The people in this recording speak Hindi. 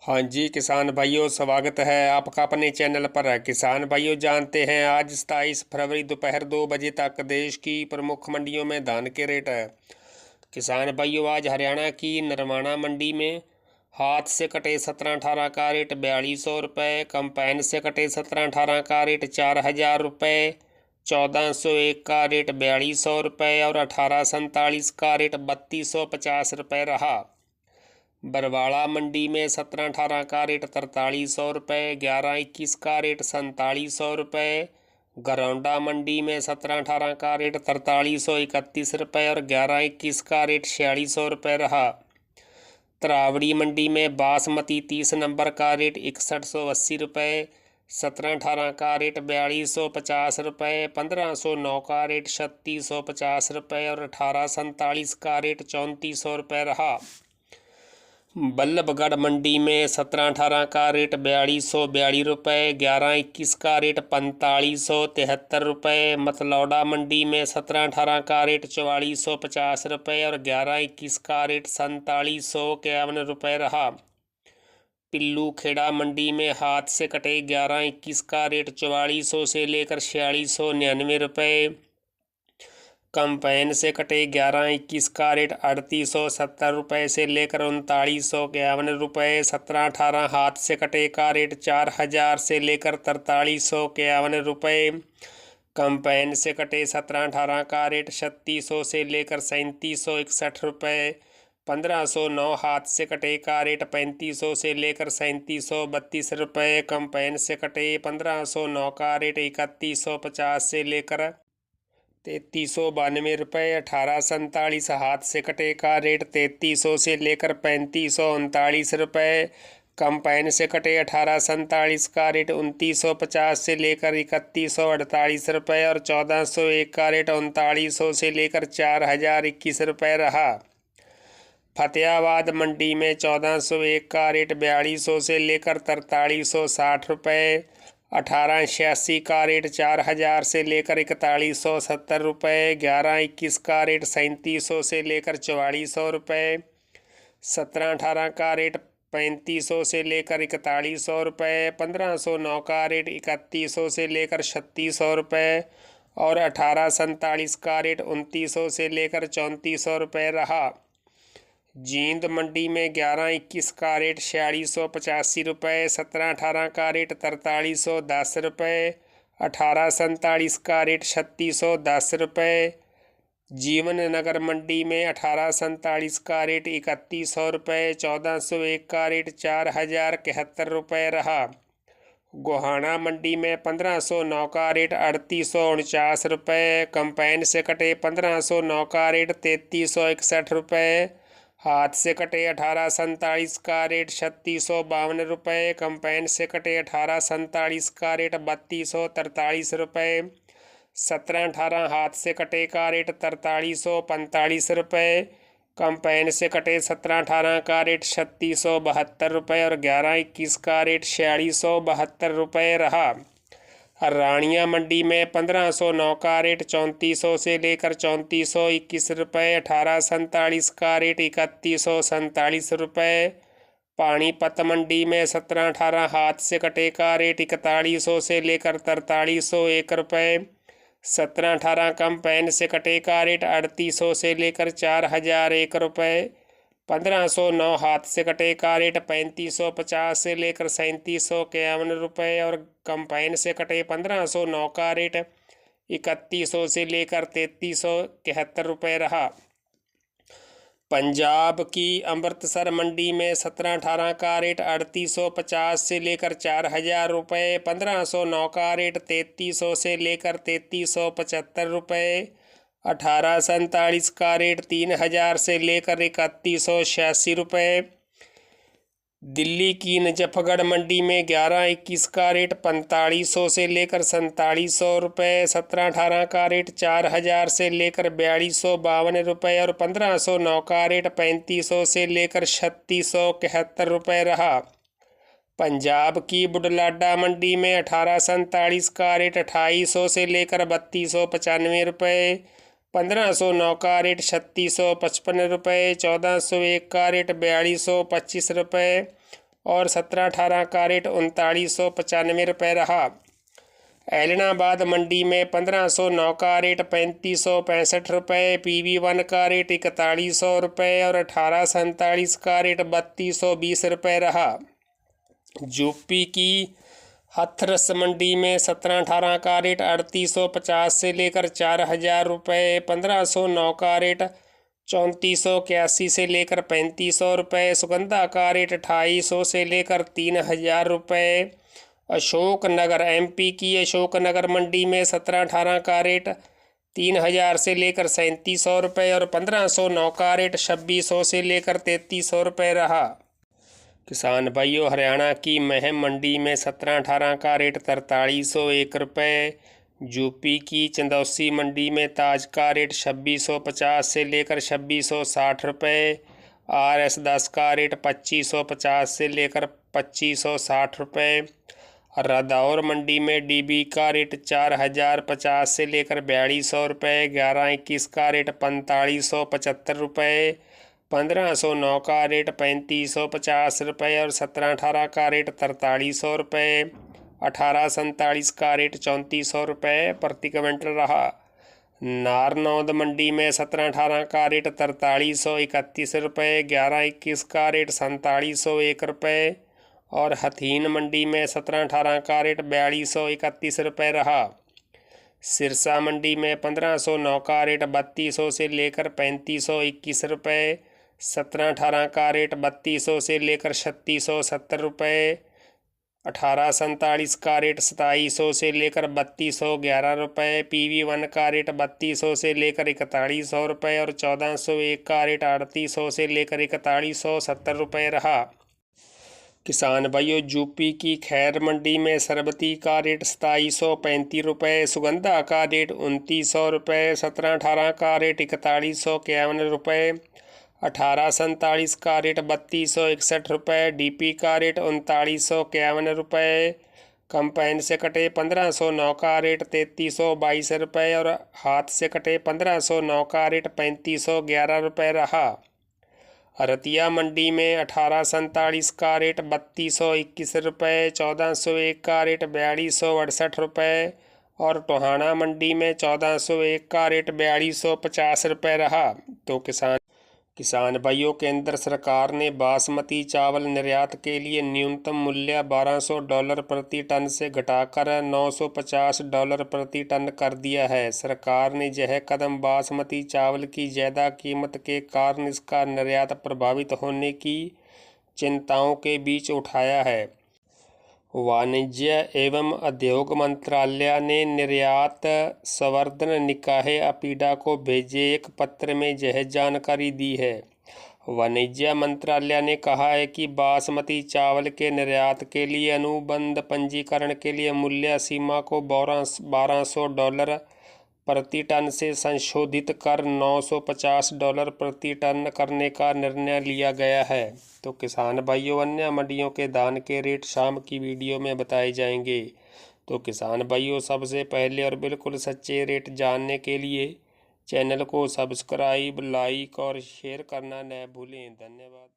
हाँ जी किसान भाइयों, स्वागत है आपका अपने चैनल पर। किसान भाइयों, जानते हैं आज 27 फरवरी दोपहर 2 बजे तक देश की प्रमुख मंडियों में धान के रेट है। किसान भाइयों, आज हरियाणा की नरवाना मंडी में हाथ से कटे 17-18 का रेट 4200 रुपये, कंपाइन से कटे 17-18 का रेट 4000 रुपये, 1401 का रेट 4200 रुपये और 1847 का रेट 3250 रुपये रहा। बरवाड़ा मंडी में 17-18 का रेट 4300 रुपये, 11-21 का रेट 4700 रुपये। घरौंडा मंडी में 17-18 का रेट 4331 रुपये और 11-21 का रेट 4600 रुपये रहा। तरावड़ी मंडी में बासमती 30 नंबर का रेट 6180 रुपये, 17-18 का रेट 4250 रुपये, 1509 का रेट 3650 रुपये और 1847 का रेट 3400 रुपये रहा। बल्लभगढ़ मंडी में 17-18 का रेट 4242 रुपये, 11-21 का रेट 4573 रुपये। मतलौडा मंडी में 17-18 का रेट 4450 रुपये और 11-21 का रेट 4751 रुपये रहा। पिल्लू खेड़ा मंडी में हाथ से कटे 11-21 का रेट 4400 से लेकर 4699 रुपये, कंपाइन से कटे 11-21 का रेट 3870 रुपये से लेकर 3951 रुपये, 17-18 हाथ से कटे का रेट 4000 से लेकर 4351 रुपये, कंपाइन से कटे 17-18 का रेट 3600 से लेकर 3761 रुपये, 1509 हाथ से कटे का रेट 3500 से लेकर 3732 रुपये, कंपाइन से कटे 1509 का रेट 3150 से लेकर 3392 रुपये, 1847 हाथ से कटे का रेट 3300 से लेकर 3539 रुपये, कंपाइन से कटे 1847 का रेट 2950 से लेकर 3148 रुपये और 1401 का रेट 3900 से लेकर 4021 रुपये रहा। फतेहाबाद मंडी में 1401 का रेट 4200 से लेकर 4360 रुपये, 1886 का रेट 4000 से लेकर 4170 रुपये, 11-21 का रेट 3700 से लेकर 4400 रुपये, 17-18 का रेट 3500 से लेकर 4100 रुपये, 1509 का रेट 3100 से लेकर 3600 रुपये और 1847 का रेट 2900 से लेकर 3400 रुपये रहा। जींद मंडी में 11-21 का रेट 4685 रुपये, 17-18 का रेट 4310 रुपये, 1847 का रेट 3610 रुपये। जीवन नगर मंडी में 1847 का रेट 3100 रुपये, 1401 का रेट 4071 रुपये रहा। गोहाना मंडी में 1509 का रेट 3849 रुपये, कंपाइन से कटे 1509 का रेट 3361 रुपये, हाथ से कटे 1847 का रेट 3652 रुपये, कंपाइन से कटे 1847 का रेट 3243 रुपये, 17-18 हाथ से कटे का रेट 4345 रुपये, कंपाइन से कटे 17-18 का रेट 3672 रुपये और 11-21 का रेट 4672 रुपये रहा। रानिया मंडी में 1509 का रेट 3400 से लेकर 3421 रुपये, 1847 का रेट 3147 रुपये। पानीपत मंडी में 17-18 हाथ से कटे का रेट 4100 से लेकर 4301 रुपये, 17-18 कंपाइन से कटे का रेट 3800 से लेकर 4001 रुपये, 1509 हाथ से कटे का रेट 3550 से लेकर 3751 रुपये और कंपाइन से कटे 1509 का रेट 3100 से लेकर 3371 रुपये रहा। पंजाब की अमृतसर मंडी में 17-18 का रेट 3850 से लेकर 4000 रुपये, 1509 का रेट 3300 से लेकर 3375 रुपये, 1847 का रेट 3000 से लेकर 3186 रुपये। दिल्ली की नजफगढ़ मंडी में 11-21 का रेट 4500 से लेकर 4700 रुपये, 17-18 का रेट 4000 से लेकर 4252 रुपये और 1509 का रेट 3500 से लेकर 3671 रुपये रहा। पंजाब की बुढलाडा मंडी में 1847 का रेट 2800 से लेकर 3295 रुपये, 1509 का रेट 3655 रुपये, 1401 का रेट 4225 रुपये और 17-18 का रेट 3995 रुपये रहा। ऐलनाबाद मंडी में 1509 का रेट 3565 रुपये, PB1 का रेट 4100 रुपये और 1847 का रेट 3220 रुपये रहा। यूपी की हाथरस मंडी में 17-18 का रेट 3850 से लेकर 4000 रुपये, 1509 का रेट 3481 से लेकर 3500 रुपये, सुगंधा का रेट 2800 से लेकर 3000 रुपये। अशोकनगर MP की अशोकनगर मंडी में 17-18 का रेट 3000 से लेकर 3700 रुपये और 1509 का रेट 2600 से लेकर 3300 रुपये रहा। किसान भाइयों, हरियाणा की महम मंडी में 17-18 का रेट 4301 रुपये, यूपी की चंदौसी मंडी में ताज का रेट 2650 से लेकर 2660 रुपये, RS10 का रेट 2550 से लेकर 2560 रुपये। रादौर मंडी में DB का रेट 4050 से लेकर 4200 रुपये, 1121 का रेट 4575 रुपये, 1509 का रेट 3550 रुपये और 17-18 का रेट 4300 रुपये, 1847 का रेट 3400 रुपये प्रति क्विंटल रहा। नारनौद मंडी में 17-18 का रेट 4331 रुपये, 1121 का रेट 4701 रुपये और हथीन मंडी में 17-18 का रेट 4231 रुपये रहा। सिरसा मंडी में 1509 का रेट 3200 से लेकर 3521 रुपये, 17-18 का रेट 3200 से लेकर 3670 रुपये, 1847 का रेट 2700 से लेकर 3211 रुपये, PB1 का रेट 3200 से लेकर 4100 रुपये और 1401 का रेट 3800 से लेकर 4170 रुपये रहा। किसान भाइयों, यूपी की खैर मंडी में सरबती का रेट 2735 रुपये, सुगंधा का रेट 2900 रुपये, 17-18 का रेट 4151 रुपये, 1847 का रेट 3261 रुपये, DP का रेट 3951 रुपये, कंपाइन से कटे 1509 का रेट 3322 रुपये और हाथ से कटे 1509 का रेट 3511 रुपये रहा। रतिया मंडी में 1847 का रेट 3221 रुपये, 1401 का रेट 4268 रुपये और टोहाना मंडी में 1401 का रेट 4250 रुपये रहा। तो किसान भाइयों, केंद्र सरकार ने बासमती चावल निर्यात के लिए न्यूनतम मूल्य $1200 प्रति टन से घटाकर $950 प्रति टन कर दिया है। सरकार ने यह कदम बासमती चावल की ज़्यादा कीमत के कारण इसका निर्यात प्रभावित होने की चिंताओं के बीच उठाया है। वाणिज्य एवं उद्योग मंत्रालय ने निर्यात संवर्धन निकाय अपीडा को भेजे एक पत्र में यह जानकारी दी है। वाणिज्य मंत्रालय ने कहा है कि बासमती चावल के निर्यात के लिए अनुबंध पंजीकरण के लिए मूल्य सीमा को $1200 प्रति टन से संशोधित कर $950 प्रति टन करने का निर्णय लिया गया है। तो किसान भाइयों, अन्य मंडियों के धान के रेट शाम की वीडियो में बताए जाएंगे। तो किसान भाइयों, सबसे पहले और बिल्कुल सच्चे रेट जानने के लिए चैनल को सब्सक्राइब, लाइक और शेयर करना न भूलें। धन्यवाद।